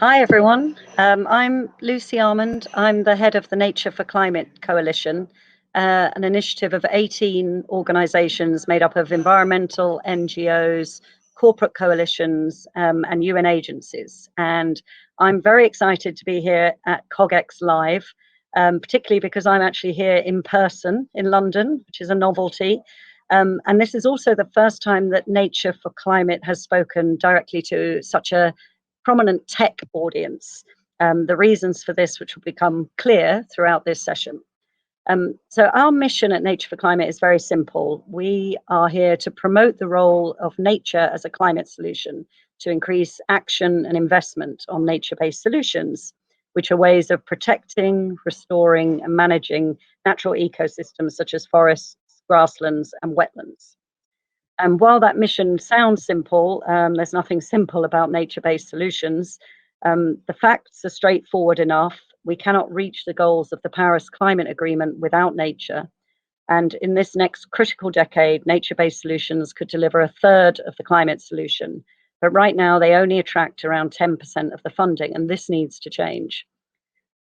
Hi, everyone. I'm Lucy Armand. I'm the head of the Nature for Climate Coalition, an initiative of 18 organizations made up of environmental NGOs, corporate coalitions, and UN agencies. And I'm very excited to be here at CogX Live, particularly because I'm actually here in person in London, which is a novelty. And this is also the first time that Nature for Climate has spoken directly to such a prominent tech audience. The reasons for this, which will become clear throughout this session. So our mission at Nature for Climate is very simple. We are here to promote the role of nature as a climate solution, to increase action and investment on nature-based solutions, which are ways of protecting, restoring, and managing natural ecosystems such as forests, grasslands, and wetlands. And while that mission sounds simple, there's nothing simple about nature-based solutions. The facts are straightforward enough. We cannot reach the goals of the Paris Climate Agreement without nature. And in this next critical decade, nature-based solutions could deliver a third of the climate solution. But right now, they only attract around 10% of the funding, and this needs to change.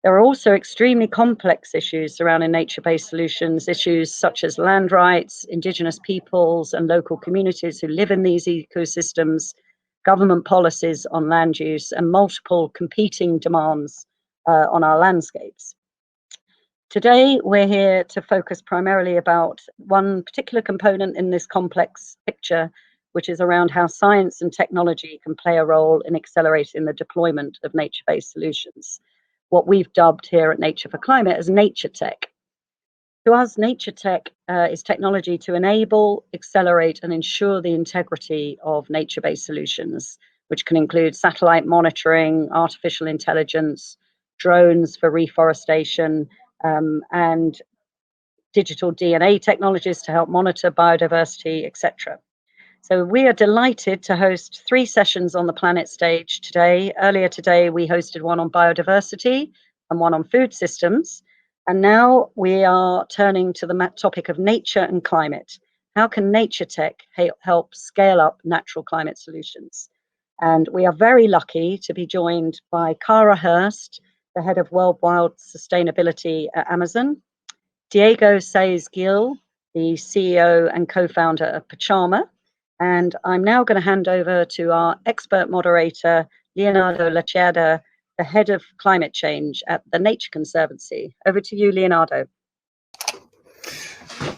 There are also extremely complex issues surrounding nature-based solutions, issues such as land rights, indigenous peoples and local communities who live in these ecosystems, government policies on land use, and multiple competing demands on our landscapes. Today, we're here to focus primarily about one particular component in this complex picture, which is around how science and technology can play a role in accelerating the deployment of nature-based solutions, what we've dubbed here at Nature for Climate as nature tech. To us, nature tech is technology to enable, accelerate, and ensure the integrity of nature-based solutions, which can include satellite monitoring, artificial intelligence, drones for reforestation, and digital DNA technologies to help monitor biodiversity, etc. So we are delighted to host 3 sessions on the Planet stage today. Earlier today, we hosted one on biodiversity and one on food systems. And now we are turning to the topic of nature and climate. How can nature tech help scale up natural climate solutions? And we are very lucky to be joined by Kara Hurst, the head of Worldwide Sustainability at Amazon, Diego Saez Gil, the CEO and co-founder of Pachama. And I'm now going to hand over to our expert moderator, Leonardo Lacerda, the head of climate change at the Nature Conservancy. Over to you, Leonardo.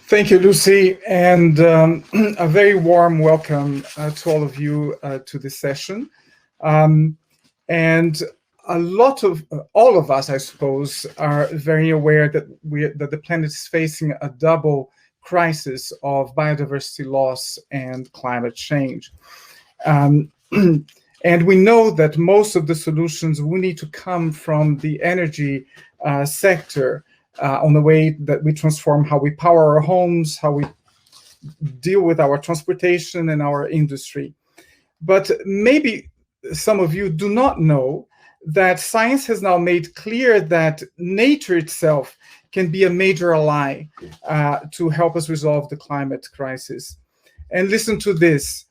Thank you, Lucy, and a very warm welcome to all of you to this session. And all of us, I suppose, are very aware that the planet is facing a double crisis of biodiversity loss and climate change. And we know that most of the solutions will need to come from the energy sector on the way that we transform how we power our homes, how we deal with our transportation and our industry. But maybe some of you do not know that science has now made clear that nature itself can be a major ally to help us resolve the climate crisis. And listen to this,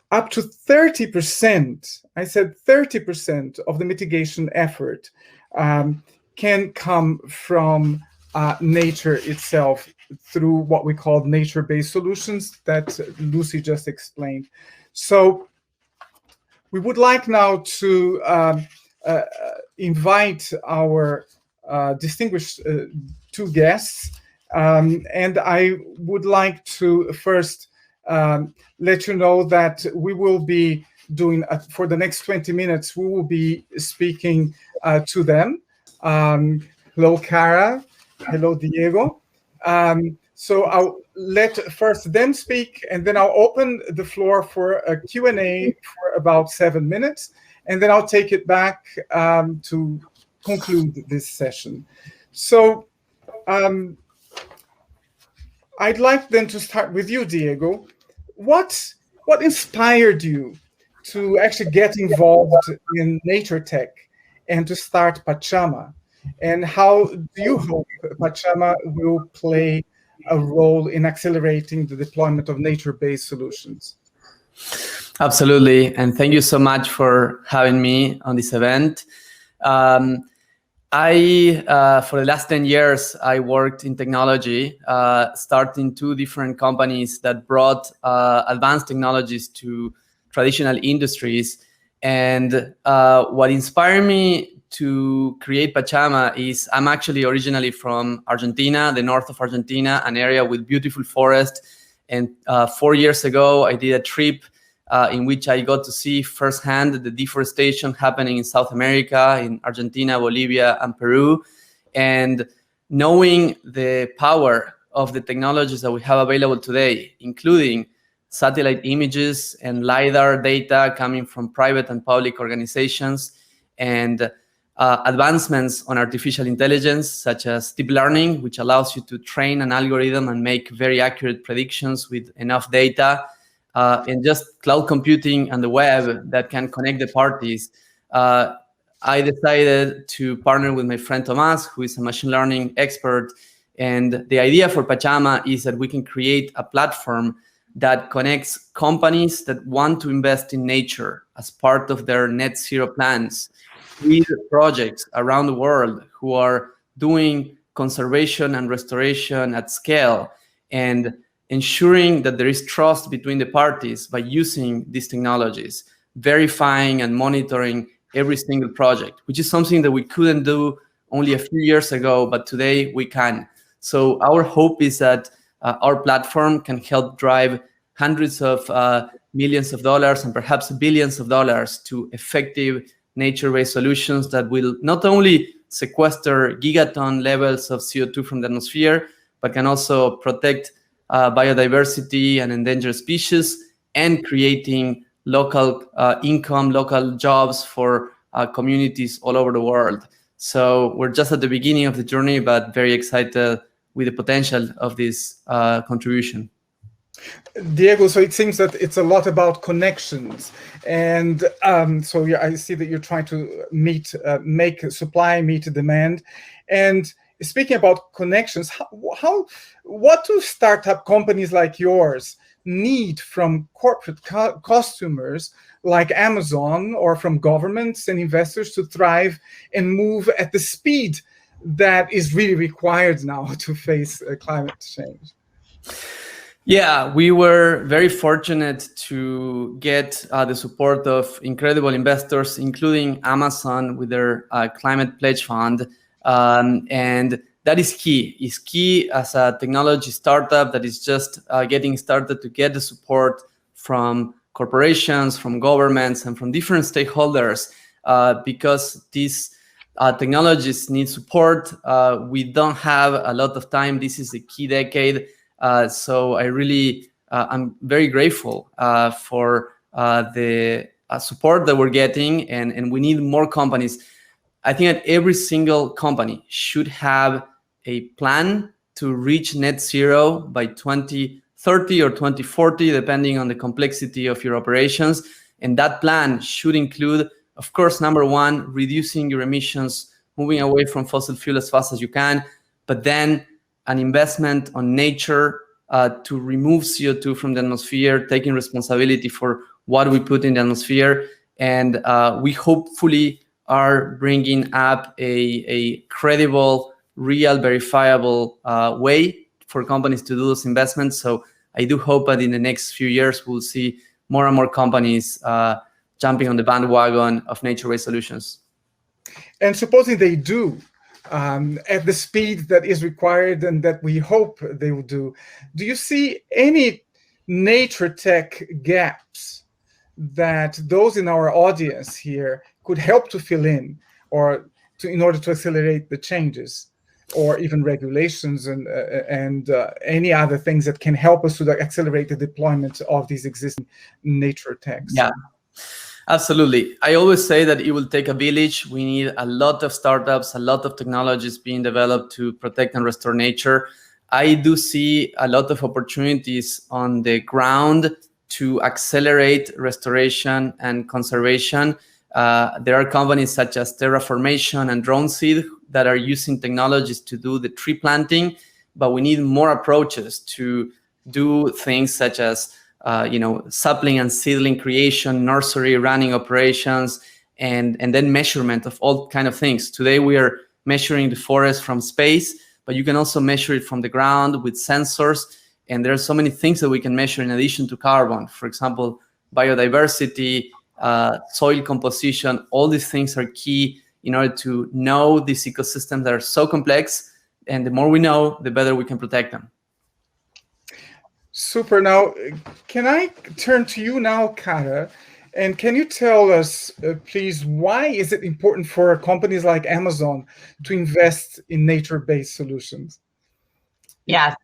up to 30%, I said 30% of the mitigation effort can come from nature itself through what we call nature-based solutions that Lucy just explained. So we would like now to invite our distinguished 2 guests, and I would like to first let you know that we will be doing, for the next 20 minutes, we will be speaking to them. Hello, Cara. Hello, Diego. So I'll let first them speak, and then I'll open the floor for a Q&A for about 7 minutes, and then I'll take it back to conclude this session. So I'd like then to start with you, Diego. What inspired you to actually get involved in nature tech and to start Pachama? And how do you hope Pachama will play a role in accelerating the deployment of nature-based solutions? Absolutely, and thank you so much for having me on this event. For the last 10 years, I worked in technology, starting 2 different companies that brought advanced technologies to traditional industries. And what inspired me to create Pachama is I'm actually originally from Argentina, the north of Argentina, an area with beautiful forest. And 4 years ago, I did a trip in which I got to see firsthand the deforestation happening in South America, in Argentina, Bolivia, and Peru. And knowing the power of the technologies that we have available today, including satellite images and LiDAR data coming from private and public organizations, and advancements on artificial intelligence, such as deep learning, which allows you to train an algorithm and make very accurate predictions with enough data, and just cloud computing and the web that can connect the parties. I decided to partner with my friend Tomas, who is a machine learning expert. And the idea for Pachama is that we can create a platform that connects companies that want to invest in nature as part of their net zero plans with projects around the world who are doing conservation and restoration at scale, and ensuring that there is trust between the parties by using these technologies, verifying and monitoring every single project, which is something that we couldn't do only a few years ago, but today we can. So our hope is that our platform can help drive hundreds of millions of dollars and perhaps billions of dollars to effective nature-based solutions that will not only sequester gigaton levels of CO2 from the atmosphere, but can also protect biodiversity and endangered species, and creating local income, local jobs for communities all over the world. So we're just at the beginning of the journey, but very excited with the potential of this contribution. Diego, so it seems that it's a lot about connections, and so yeah, I see that you're trying to make supply meet demand. And speaking about connections, what do startup companies like yours need from corporate customers like Amazon, or from governments and investors to thrive and move at the speed that is really required now to face climate change? Yeah, we were very fortunate to get the support of incredible investors, including Amazon with their Climate Pledge Fund. And that is key. It's key as a technology startup that is just getting started to get the support from corporations, from governments, and from different stakeholders, because these technologies need support. We don't have a lot of time. This is the key decade. So I really, I'm very grateful for the support that we're getting, and we need more companies. I think that every single company should have a plan to reach net zero by 2030 or 2040, depending on the complexity of your operations. And that plan should include, of course, number one, reducing your emissions, moving away from fossil fuel as fast as you can, but then an investment on nature to remove CO2 from the atmosphere, taking responsibility for what we put in the atmosphere. And we hopefully are bringing up a credible, real, verifiable way for companies to do those investments. So I do hope that in the next few years, we'll see more and more companies jumping on the bandwagon of nature-based solutions. And supposing they do, at the speed that is required and that we hope they will do you see any nature tech gaps that those in our audience here could help to fill in, or in order to accelerate the changes, or even regulations and any other things that can help us to accelerate the deployment of these existing nature techs? Yeah. Absolutely. I always say that it will take a village. We need a lot of startups, a lot of technologies being developed to protect and restore nature. I do see a lot of opportunities on the ground to accelerate restoration and conservation. There are companies such as Terraformation and DroneSeed that are using technologies to do the tree planting, but we need more approaches to do things such as sapling and seedling creation, nursery running operations, and then measurement of all kind of things. Today we are measuring the forest from space, but you can also measure it from the ground with sensors. And there are so many things that we can measure in addition to carbon. For example, biodiversity, soil composition, all these things are key in order to know these ecosystems that are so complex. And the more we know, the better we can protect them. Super. Now, can I turn to you now, Kara? And can you tell us, please, why is it important for companies like Amazon to invest in nature-based solutions? Yes.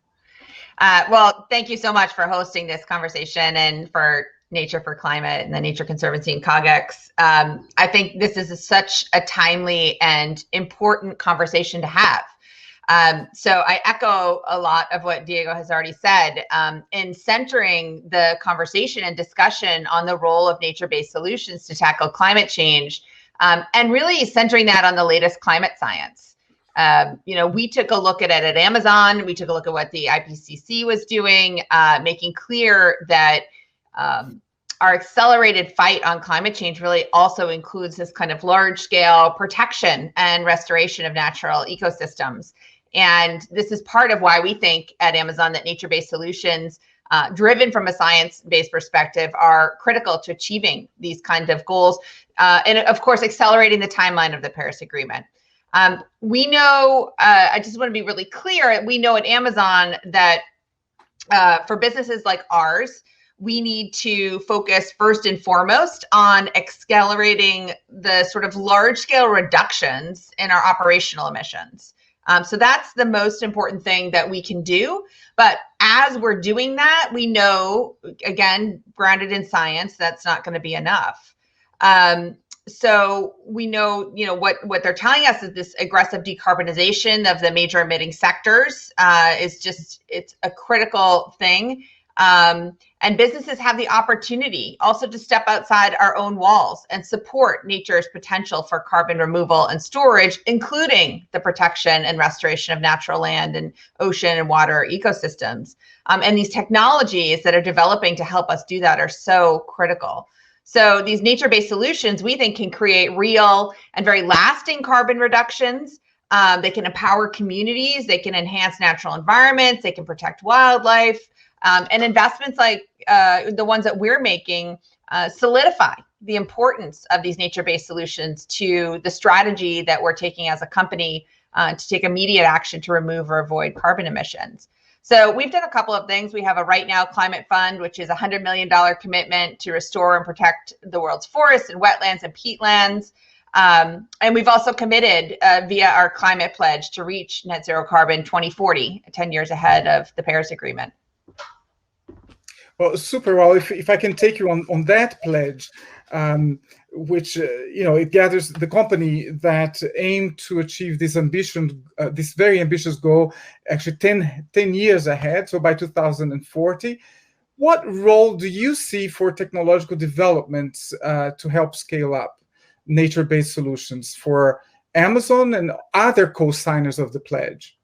Well, thank you so much for hosting this conversation and for Nature for Climate and the Nature Conservancy and CogX. I think this is such a timely and important conversation to have. So I echo a lot of what Diego has already said in centering the conversation and discussion on the role of nature-based solutions to tackle climate change, and really centering that on the latest climate science. We took a look at it at Amazon. We took a look at what the IPCC was doing, making clear that our accelerated fight on climate change really also includes this kind of large-scale protection and restoration of natural ecosystems. And this is part of why we think at Amazon that nature-based solutions, driven from a science-based perspective, are critical to achieving these kinds of goals, and of course, accelerating the timeline of the Paris Agreement. We know, I just want to be really clear, we know at Amazon that for businesses like ours, we need to focus first and foremost on accelerating the sort of large-scale reductions in our operational emissions. So that's the most important thing that we can do. But as we're doing that, we know, again, grounded in science, that's not going to be enough. So we know, what they're telling us is this aggressive decarbonization of the major emitting sectors it's a critical thing. And businesses have the opportunity also to step outside our own walls and support nature's potential for carbon removal and storage, including the protection and restoration of natural land and ocean and water ecosystems. And these technologies that are developing to help us do that are so critical. So these nature-based solutions, we think, can create real and very lasting carbon reductions. They can empower communities, they can enhance natural environments, they can protect wildlife. And investments like the ones that we're making solidify the importance of these nature-based solutions to the strategy that we're taking as a company to take immediate action to remove or avoid carbon emissions. So we've done a couple of things. We have a Right Now Climate Fund, which is a $100 million commitment to restore and protect the world's forests and wetlands and peatlands. And we've also committed via our climate pledge to reach net zero carbon 2040, 10 years ahead of the Paris Agreement. Well, super. Well, if I can take you on that pledge, which, it gathers the company that aim to achieve this ambition, this very ambitious goal, actually 10 years ahead, so by 2040. What role do you see for technological developments to help scale up nature-based solutions for Amazon and other co-signers of the pledge?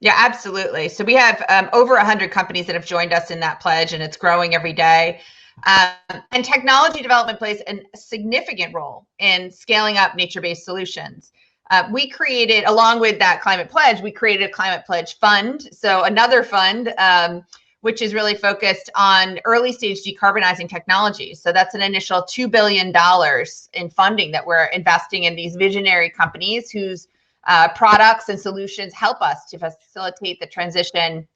Yeah, absolutely. So we have over 100 companies that have joined us in that pledge, and it's growing every day. And technology development plays a significant role in scaling up nature-based solutions. We created, along with that climate pledge, we created a climate pledge fund. So another fund, which is really focused on early stage decarbonizing technologies. So that's an initial $2 billion in funding that we're investing in these visionary companies whose products and solutions help us to facilitate the transition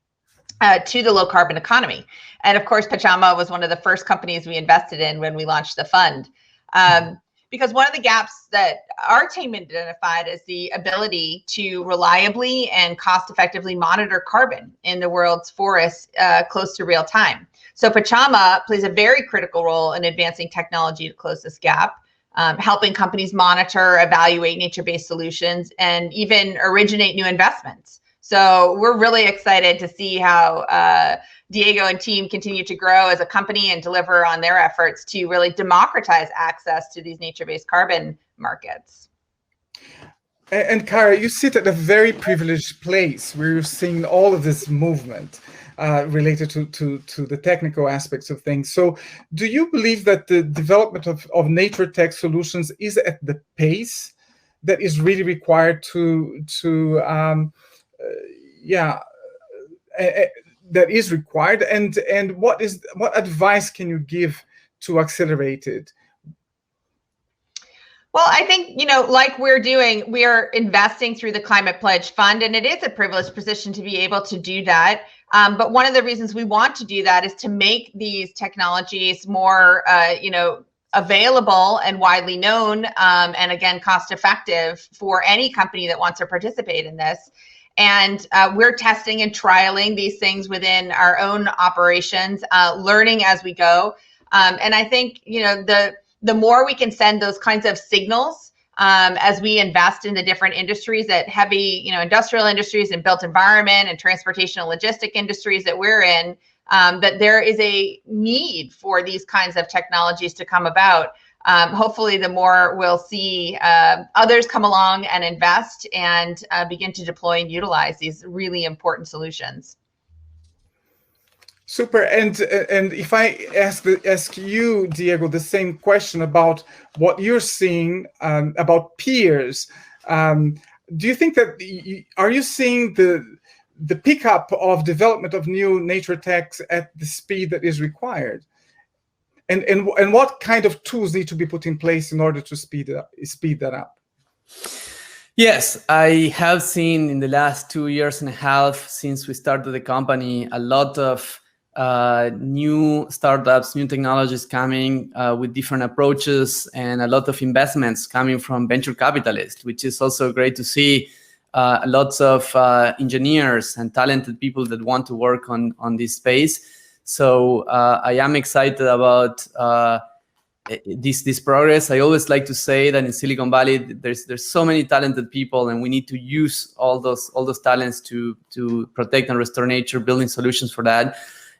to the low carbon economy. And of course, Pachama was one of the first companies we invested in when we launched the fund. Because one of the gaps that our team identified is the ability to reliably and cost effectively monitor carbon in the world's forests close to real time. So Pachama plays a very critical role in advancing technology to close this gap. Helping companies monitor, evaluate nature-based solutions, and even originate new investments. So we're really excited to see how Diego and team continue to grow as a company and deliver on their efforts to really democratize access to these nature-based carbon markets. And Kara, you sit at a very privileged place where you're seeing all of this movement. related to the technical aspects of things. So do you believe that the development of nature tech solutions is at the pace that is really required that is required, and what advice can you give to accelerate it? Well, I think, like we're doing, we are investing through the Climate Pledge Fund, and it is a privileged position to be able to do that. But one of the reasons we want to do that is to make these technologies more, available and widely known, and again, cost effective for any company that wants to participate in this. And we're testing and trialing these things within our own operations, learning as we go. And I think, the more we can send those kinds of signals as we invest in the different industries, that heavy, industrial industries and built environment and transportation and logistic industries that we're in, that there is a need for these kinds of technologies to come about. Hopefully, the more we'll see others come along and invest and begin to deploy and utilize these really important solutions. Super. And if I ask you, Diego, the same question about what you're seeing about peers, do you think that are you seeing the pickup of development of new nature techs at the speed that is required? And what kind of tools need to be put in place in order to speed that up? Yes, I have seen in the last 2 years and a half since we started the company a lot of new startups, new technologies coming with different approaches, and a lot of investments coming from venture capitalists, which is also great to see. Lots of engineers and talented people that want to work on this space. So I am excited about this progress. I always like to say that in Silicon Valley, there's so many talented people, and we need to use all those talents to protect and restore nature, building solutions for that.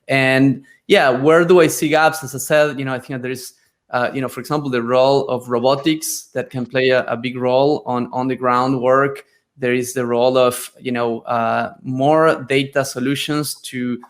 And yeah, where do I see gaps? As I said, I think that there is, for example, the role of robotics that can play a big role on the ground work. There is the role of, more data solutions to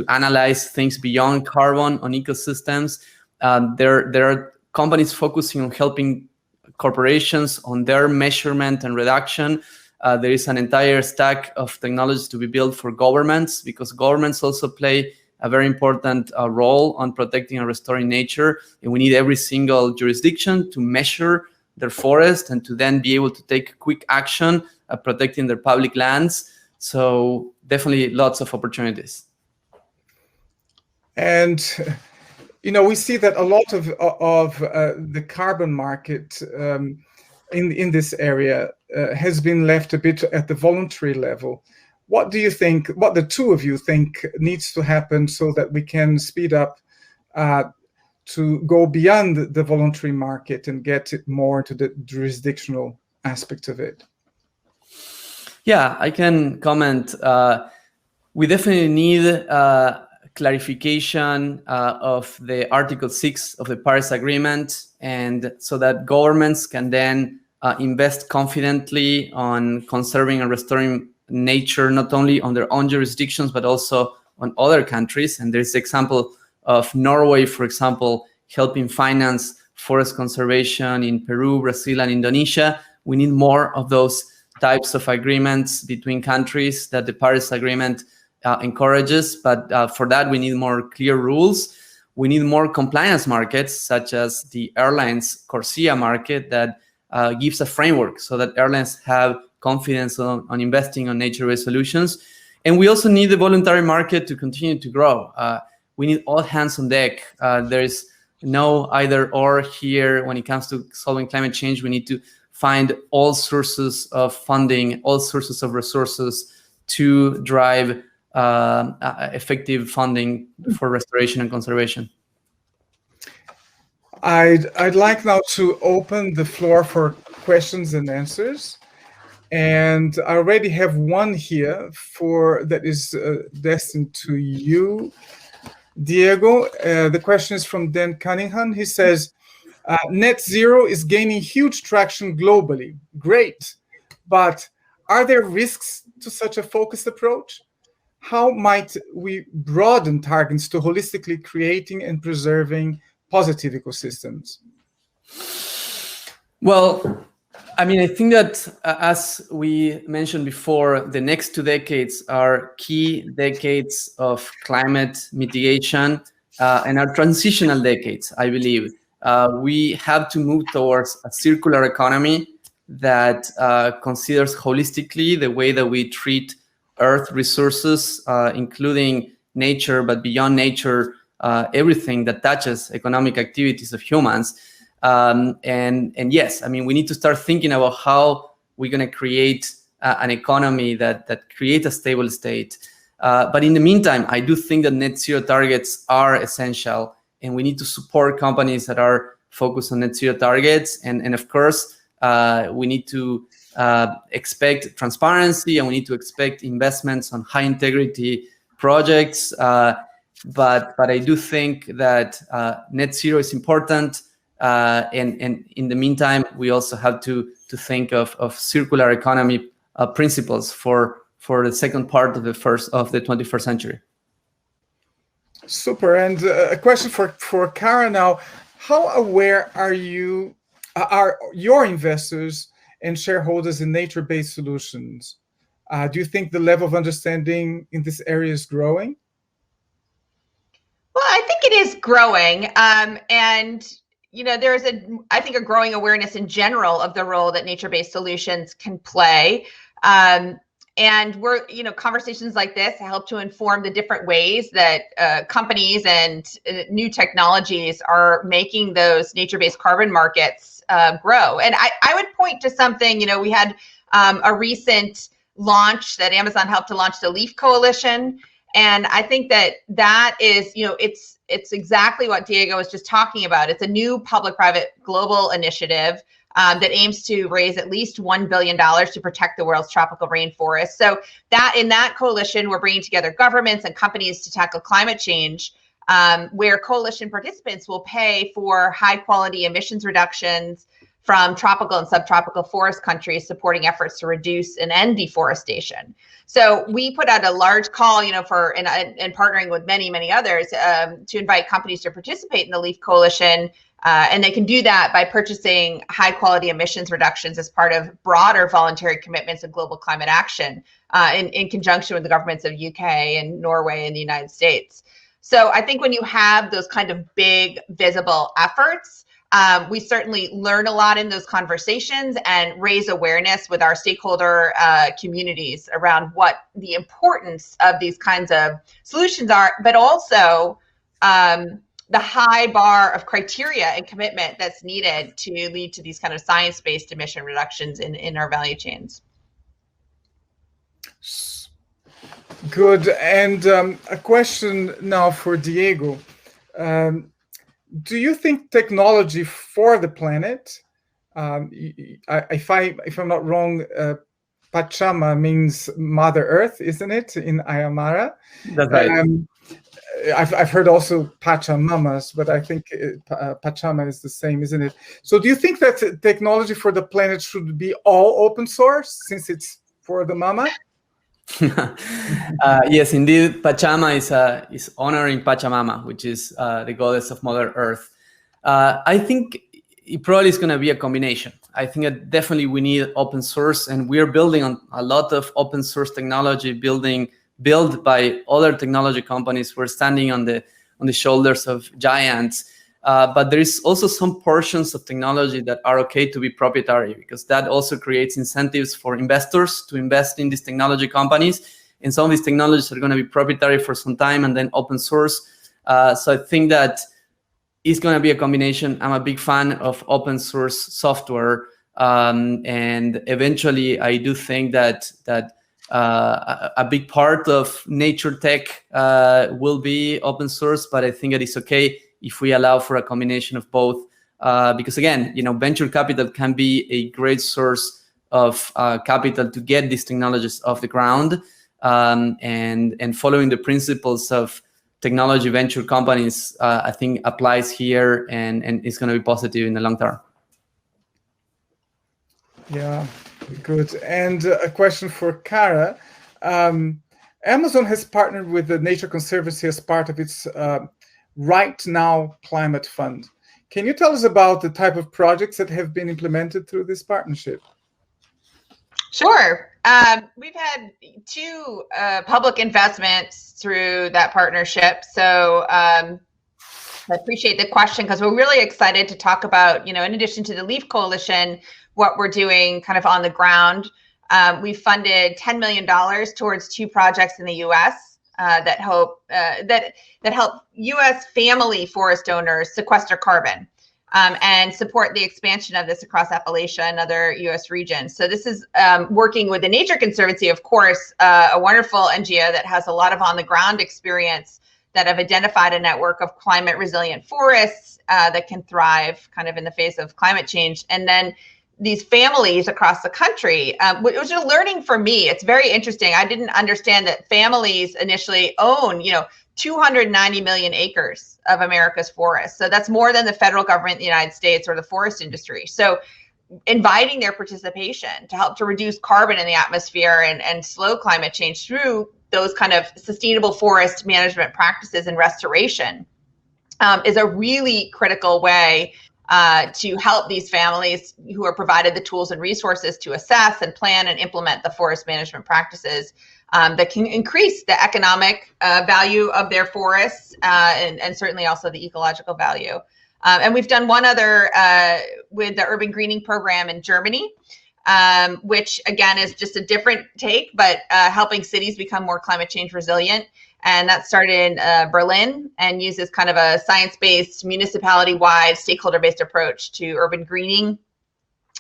analyze things beyond carbon on ecosystems. There are companies focusing on helping corporations on their measurement and reduction. There is an entire stack of technologies to be built for governments, because governments also play a very important role on protecting and restoring nature. And we need every single jurisdiction to measure their forest and to then be able to take quick action at protecting their public lands. So definitely lots of opportunities. And we see that a lot of the carbon market in this area has been left a bit at the voluntary level. What do you think, what the two of you think needs to happen so that we can speed up to go beyond the voluntary market and get it more to the jurisdictional aspect of it? Yeah, I can comment. We definitely need clarification of the Article 6 of the Paris Agreement, and so that governments can then invest confidently on conserving and restoring nature, not only on their own jurisdictions, but also on other countries. And there's the example of Norway, for example, helping finance forest conservation in Peru, Brazil, and Indonesia. We need more of those types of agreements between countries that the Paris Agreement encourages. But for that, we need more clear rules. We need more compliance markets, such as the airlines CORSIA market, that gives a framework so that airlines have confidence on investing on nature-based solutions. And we also need the voluntary market to continue to grow. We need all hands on deck. There is no either or here when it comes to solving climate change. We need to find all sources of funding, all sources of resources to drive effective funding for restoration and conservation. I'd like now to open the floor for questions and answers. And I already have one here that is destined to you, Diego. The question is from Dan Cunningham. He says, net zero is gaining huge traction globally. Great. But are there risks to such a focused approach? how might we broaden targets to holistically creating and preserving positive ecosystems? Well, I mean, I think that as we mentioned before, the next 2 decades are key decades of climate mitigation and are transitional decades, I believe. We have to move towards a circular economy that considers holistically the way that we treat Earth resources, including nature, but beyond nature, everything that touches economic activities of humans. And yes, I mean, we need to start thinking about how we're going to create an economy that creates a stable state. But in the meantime, I do think that net zero targets are essential, and we need to support companies that are focused on net zero targets. And of course, we need to expect transparency, and we need to expect investments on high integrity projects. But I do think that net zero is important. And in the meantime, we also have to think of circular economy principles for the second part of the 21st century. Super. And a question for Kara now: how aware are your investors and shareholders in nature-based solutions? Do you think the level of understanding in this area is growing? Well, I think it is growing, and there's I think a growing awareness in general of the role that nature-based solutions can play. And we're, conversations like this help to inform the different ways that companies and new technologies are making those nature-based carbon markets grow. And I would point to something, we had a recent launch that Amazon helped to launch, the Leaf Coalition. And I think that is, it's exactly what Diego was just talking about. It's a new public-private global initiative that aims to raise at least $1 billion to protect the world's tropical rainforest. So in that coalition, we're bringing together governments and companies to tackle climate change, where coalition participants will pay for high-quality emissions reductions from tropical and subtropical forest countries, supporting efforts to reduce and end deforestation. So we put out a large call, and partnering with many, many others to invite companies to participate in the Leaf Coalition. And they can do that by purchasing high quality emissions reductions as part of broader voluntary commitments of global climate action in conjunction with the governments of UK and Norway and the United States. So I think when you have those kind of big visible efforts, we certainly learn a lot in those conversations and raise awareness with our stakeholder communities around what the importance of these kinds of solutions are, but also the high bar of criteria and commitment that's needed to lead to these kind of science-based emission reductions in our value chains. Good. And a question now for Diego. Do you think technology for the planet, if I'm not wrong, Pachama means Mother Earth, isn't it, in Aymara? That's right. I've heard also Pachamamas, but I think Pachama is the same, isn't it? So do you think that technology for the planet should be all open source since it's for the mama? Yes, indeed. Pachama is honoring Pachamama, which is the goddess of Mother Earth. I think it probably is going to be a combination. I think that definitely we need open source, and we're building on a lot of open source technology built by other technology companies. We're standing on the shoulders of giants. But there is also some portions of technology that are okay to be proprietary, because that also creates incentives for investors to invest in these technology companies. And some of these technologies are going to be proprietary for some time and then open source. So I think that it's going to be a combination. I'm a big fan of open source software. And eventually, I do think that a big part of nature tech will be open source, but I think it is okay if we allow for a combination of both, because again, venture capital can be a great source of capital to get these technologies off the ground, and following the principles of technology venture companies, I think applies here and is going to be positive in the long term. Yeah, good. And a question for Kara. Amazon has partnered with the Nature Conservancy as part of its Right Now Climate Fund. Can you tell us about the type of projects that have been implemented through this partnership? Sure. We've had 2 public investments through that partnership. So I appreciate the question, because we're really excited to talk about, in addition to the LEAF Coalition, what we're doing kind of on the ground. We funded $10 million towards 2 projects in the U.S. That help U.S. family forest owners sequester carbon. And support the expansion of this across Appalachia and other U.S. regions. So this is working with the Nature Conservancy, of course, a wonderful NGO that has a lot of on-the-ground experience, that have identified a network of climate-resilient forests that can thrive kind of in the face of climate change. And then these families across the country, which was a learning for me. It's very interesting. I didn't understand that families initially own, 290 million acres of America's forests. So that's more than the federal government in the United States or the forest industry. So inviting their participation to help to reduce carbon in the atmosphere and slow climate change through those kind of sustainable forest management practices and restoration is a really critical way to help these families who are provided the tools and resources to assess and plan and implement the forest management practices that can increase the economic value of their forests and certainly also the ecological value. And we've done one other with the urban greening program in Germany, which again is just a different take, but helping cities become more climate change resilient. And that started in Berlin and uses kind of a science-based, municipality-wide, stakeholder-based approach to urban greening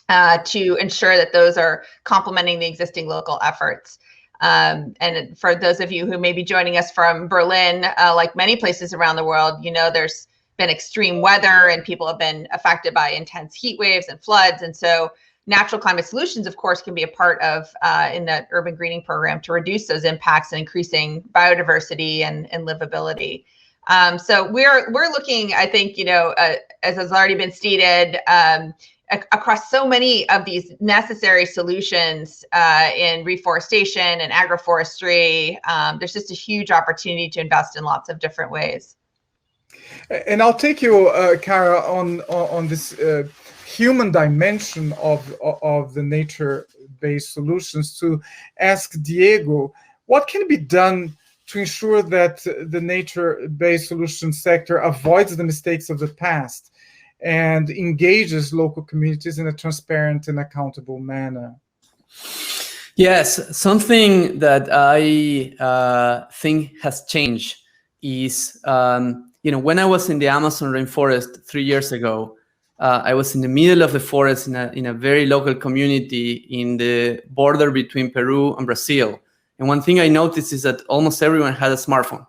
to ensure that those are complementing the existing local efforts. And for those of you who may be joining us from Berlin, like many places around the world, there's been extreme weather and people have been affected by intense heat waves and floods. And so natural climate solutions, of course, can be a part of in the urban greening program to reduce those impacts and increasing biodiversity and livability. So we're looking, I think, as has already been stated, across so many of these necessary solutions in reforestation and agroforestry. There's just a huge opportunity to invest in lots of different ways. And I'll take you, Kara, on this human dimension of the nature-based solutions to ask Diego, what can be done to ensure that the nature-based solution sector avoids the mistakes of the past and engages local communities in a transparent and accountable manner? Yes, something that I think has changed is, when I was in the Amazon rainforest 3 years ago, I was in the middle of the forest in a very local community in the border between Peru and Brazil. And one thing I noticed is that almost everyone had a smartphone.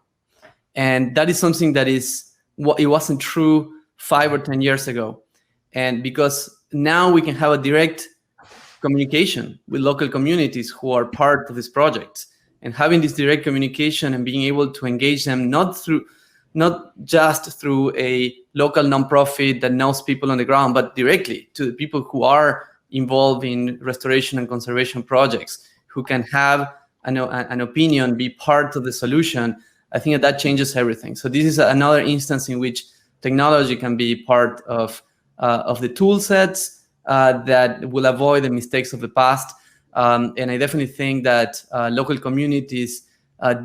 And that is something that it wasn't true 5 or 10 years ago. And because now we can have a direct communication with local communities who are part of this project, and having this direct communication and being able to engage them not just through a local nonprofit that knows people on the ground, but directly to the people who are involved in restoration and conservation projects, who can have an opinion, be part of the solution. I think that changes everything. So this is another instance in which technology can be part of the tool sets that will avoid the mistakes of the past. And I definitely think that local communities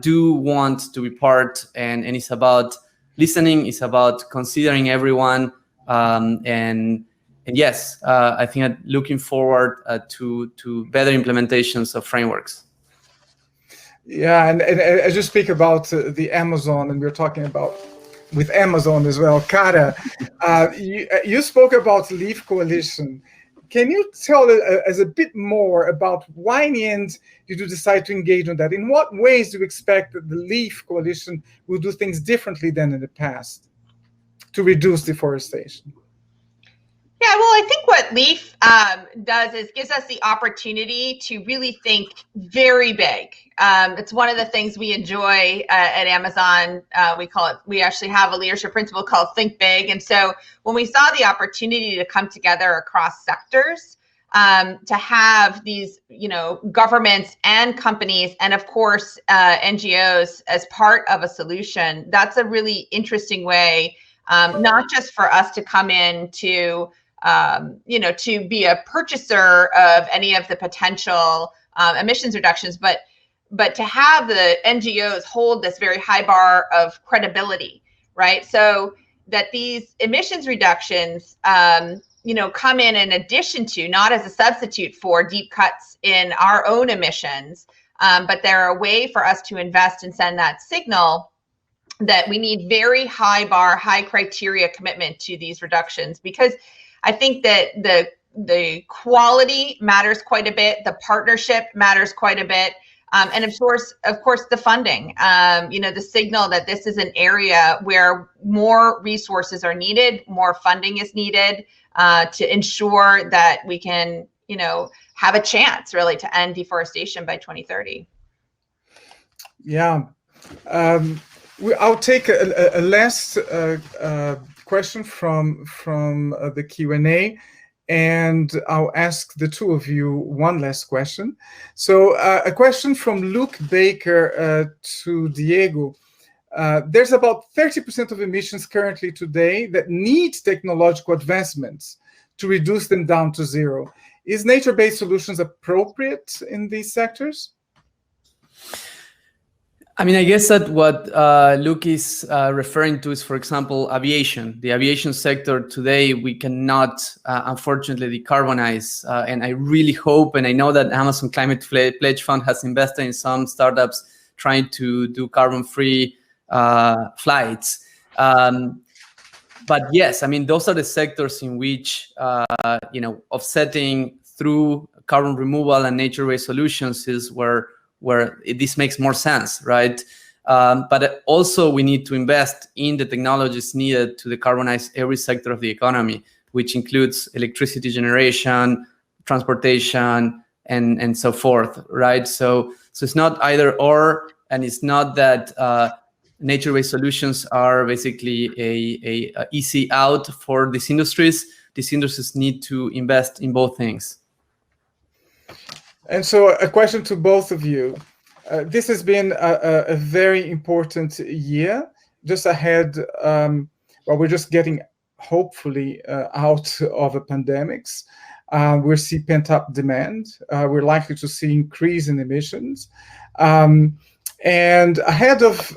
do want to be part, and it's about listening, it's about considering everyone. And yes, I think I'm looking forward to better implementations of frameworks. Yeah, and as you speak about the Amazon, and we're talking about with Amazon as well, Kara, you spoke about LEAF Coalition. Can you tell us a bit more about why in the end did you decide to engage on that? In what ways do you expect that the LEAF Coalition will do things differently than in the past to reduce deforestation? Yeah, well, I think what LEAF does is gives us the opportunity to really think very big. It's one of the things we enjoy at Amazon. We actually have a leadership principle called Think Big. And so when we saw the opportunity to come together across sectors to have these, governments and companies, and of course, NGOs as part of a solution. That's a really interesting way, not just for us to come in to, to be a purchaser of any of the potential emissions reductions, but to have the NGOs hold this very high bar of credibility, right? So that these emissions reductions, come in addition to, not as a substitute for deep cuts in our own emissions, but they're a way for us to invest and send that signal that we need very high bar, high criteria commitment to these reductions, because I think that the quality matters quite a bit, the partnership matters quite a bit, and of course, the funding. The signal that this is an area where more resources are needed, more funding is needed to ensure that we can, have a chance really to end deforestation by 2030. Yeah. I'll take a last question from the Q&A, and I'll ask the two of you one last question. So a question from Luke Baker to Diego. There's about 30% of emissions currently today that need technological advancements to reduce them down to zero. Is nature-based solutions appropriate in these sectors? I mean, I guess that what Luke is referring to is, for example, aviation. The aviation sector today, we cannot, unfortunately, decarbonize. And I really hope, and I know that Amazon Climate Pledge Fund has invested in some startups trying to do carbon-free flights. But yes, I mean, those are the sectors in which, offsetting through carbon removal and nature-based solutions is where this makes more sense, right? But also we need to invest in the technologies needed to decarbonize every sector of the economy, which includes electricity generation, transportation, and so forth, right? So it's not either or, and it's not that nature-based solutions are basically a easy out for these industries. These industries need to invest in both things. And so a question to both of you. This has been a very important year. Just ahead, we're just getting, hopefully, out of a pandemics. We'll see pent-up demand. We're likely to see increase in emissions. And ahead of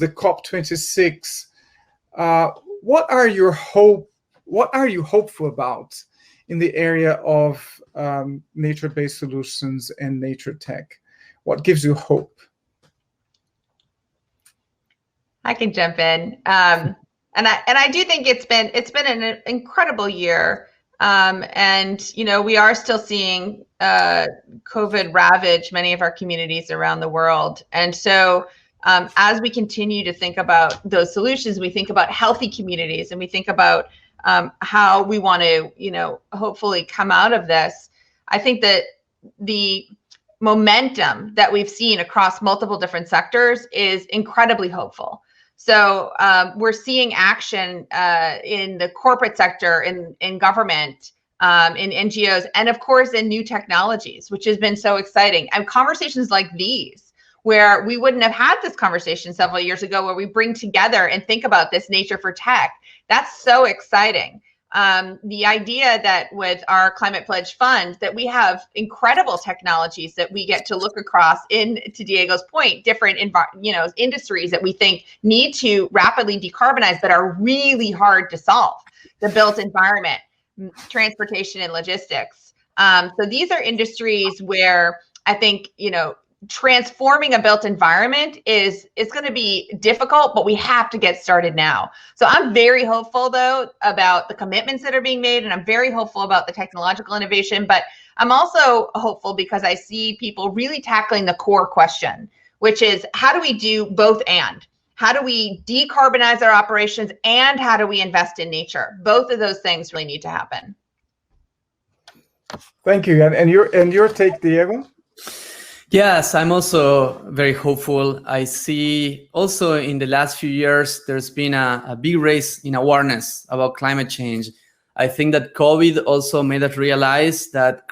the COP26, what are you hopeful about in the area of nature-based solutions and nature tech? What gives you hope? I can jump in, and I do think it's been an incredible year, and we are still seeing COVID ravage many of our communities around the world, and so as we continue to think about those solutions, we think about healthy communities, and we think about how we want to, hopefully come out of this. I think that the momentum that we've seen across multiple different sectors is incredibly hopeful. So we're seeing action in the corporate sector, in government, in NGOs, and of course in new technologies, which has been so exciting. And conversations like these, where we wouldn't have had this conversation several years ago, where we bring together and think about this nature for tech, that's so exciting. The idea that with our Climate Pledge Fund, that we have incredible technologies that we get to look across, in, to Diego's point, different industries that we think need to rapidly decarbonize, but are really hard to solve. The built environment, transportation and logistics. So these are industries where I think, transforming a built environment is going to be difficult, but we have to get started now. So I'm very hopeful, though, about the commitments that are being made, and I'm very hopeful about the technological innovation, but I'm also hopeful because I see people really tackling the core question, which is, how do we do both and? How do we decarbonize our operations, and how do we invest in nature? Both of those things really need to happen. Thank you. And your take, Diego? Yes, I'm also very hopeful. I see also in the last few years, there's been a big raise in awareness about climate change. I think that COVID also made us realize that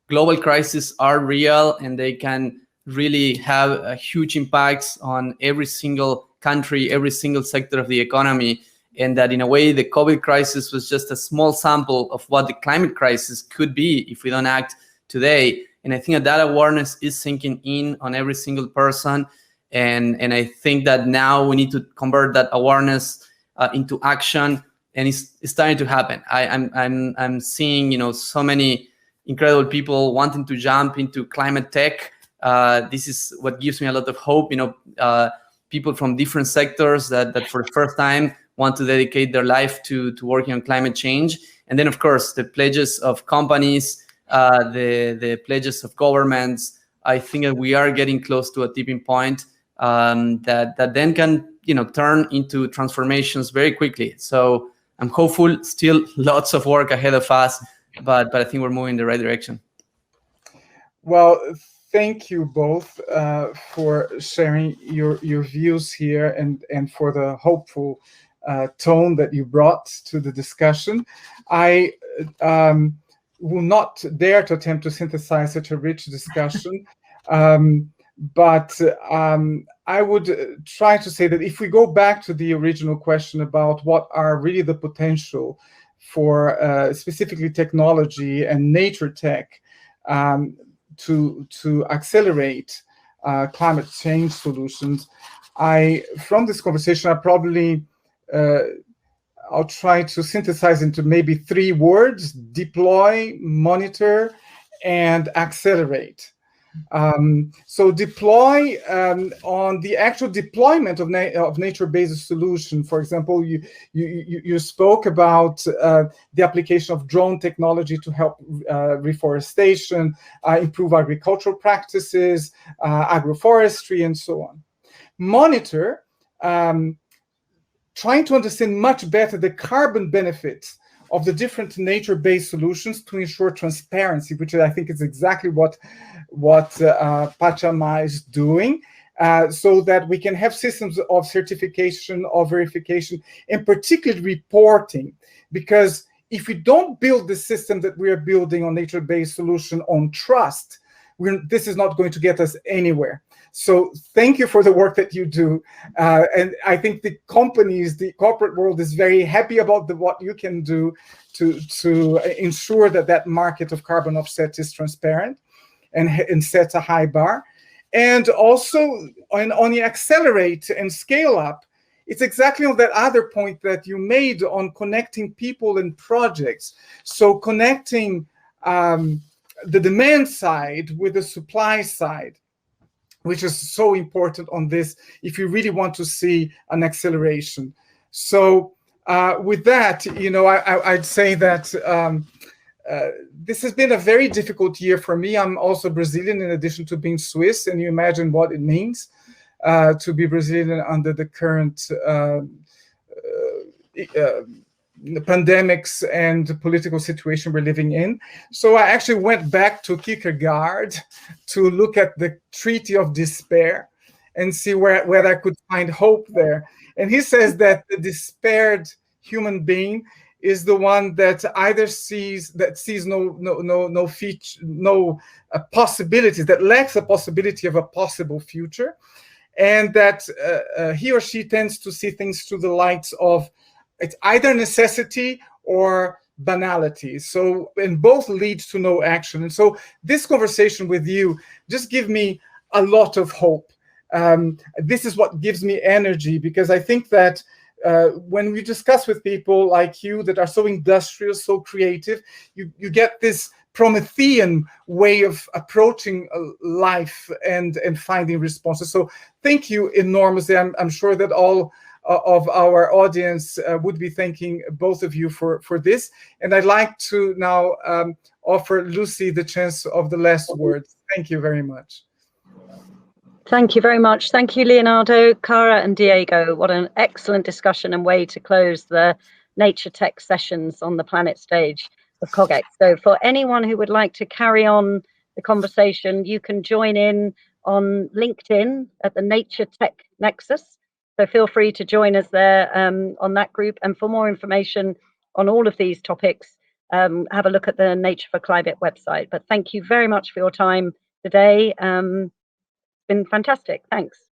global crises are real, and they can really have a huge impacts on every single country, every single sector of the economy. And that in a way, the COVID crisis was just a small sample of what the climate crisis could be if we don't act today. And I think that awareness is sinking in on every single person. And I think that now we need to convert that awareness into action, and it's starting to happen. I'm seeing, so many incredible people wanting to jump into climate tech. This is what gives me a lot of hope. People from different sectors that for the first time want to dedicate their life to working on climate change. And then, of course, the pledges of companies, the pledges of governments. I think that we are getting close to a tipping point that then can turn into transformations very quickly. So I'm hopeful. Still lots of work ahead of us, but I think we're moving in the right direction. Well, thank you both for sharing your views here and for the hopeful tone that you brought to the discussion. I will not dare to attempt to synthesize such a rich discussion, but I would try to say that if we go back to the original question about what are really the potential for specifically technology and nature tech to accelerate climate change solutions, from this conversation, I'll try to synthesize into maybe 3 words: deploy, monitor, and accelerate. So deploy, on the actual deployment of nature-based solution. For example, you spoke about the application of drone technology to help reforestation, improve agricultural practices, agroforestry, and so on. Monitor, trying to understand much better the carbon benefits of the different nature-based solutions to ensure transparency, which I think is exactly what Pachama is doing, so that we can have systems of certification, of verification, and particularly reporting. Because if we don't build the system that we are building on nature-based solution on trust, this is not going to get us anywhere. So thank you for the work that you do. And I think the corporate world is very happy about what you can do to ensure that market of carbon offset is transparent and sets a high bar. And also on the accelerate and scale up, it's exactly on that other point that you made on connecting people and projects. So connecting the demand side with the supply side, which is so important on this if you really want to see an acceleration. So with that, I'd say that this has been a very difficult year for me. I'm also Brazilian in addition to being Swiss, and you imagine what it means to be Brazilian under the current pandemics and political situation we're living in. So I actually went back to Kierkegaard to look at the Treaty of Despair and see where I could find hope there. And he says that the despaired human being is the one that either sees no possibilities, that lacks a possibility of a possible future, and that he or she tends to see things through the lights of it's either necessity or banality. So, and both leads to no action. And so this conversation with you just gives me a lot of hope. This is what gives me energy, because I think that when we discuss with people like you that are so industrious, so creative, you get this Promethean way of approaching life and finding responses. So thank you enormously. I'm sure that all of our audience would be thanking both of you for this. And I'd like to now offer Lucy the chance of the last words. Thank you very much. Thank you very much. Thank you, Leonardo, Cara, and Diego. What an excellent discussion and way to close the Nature Tech sessions on the planet stage of CogX. So for anyone who would like to carry on the conversation, you can join in on LinkedIn at the Nature Tech Nexus. So feel free to join us there on that group. And for more information on all of these topics, have a look at the Nature for Climate website. But thank you very much for your time today. It's been fantastic. Thanks.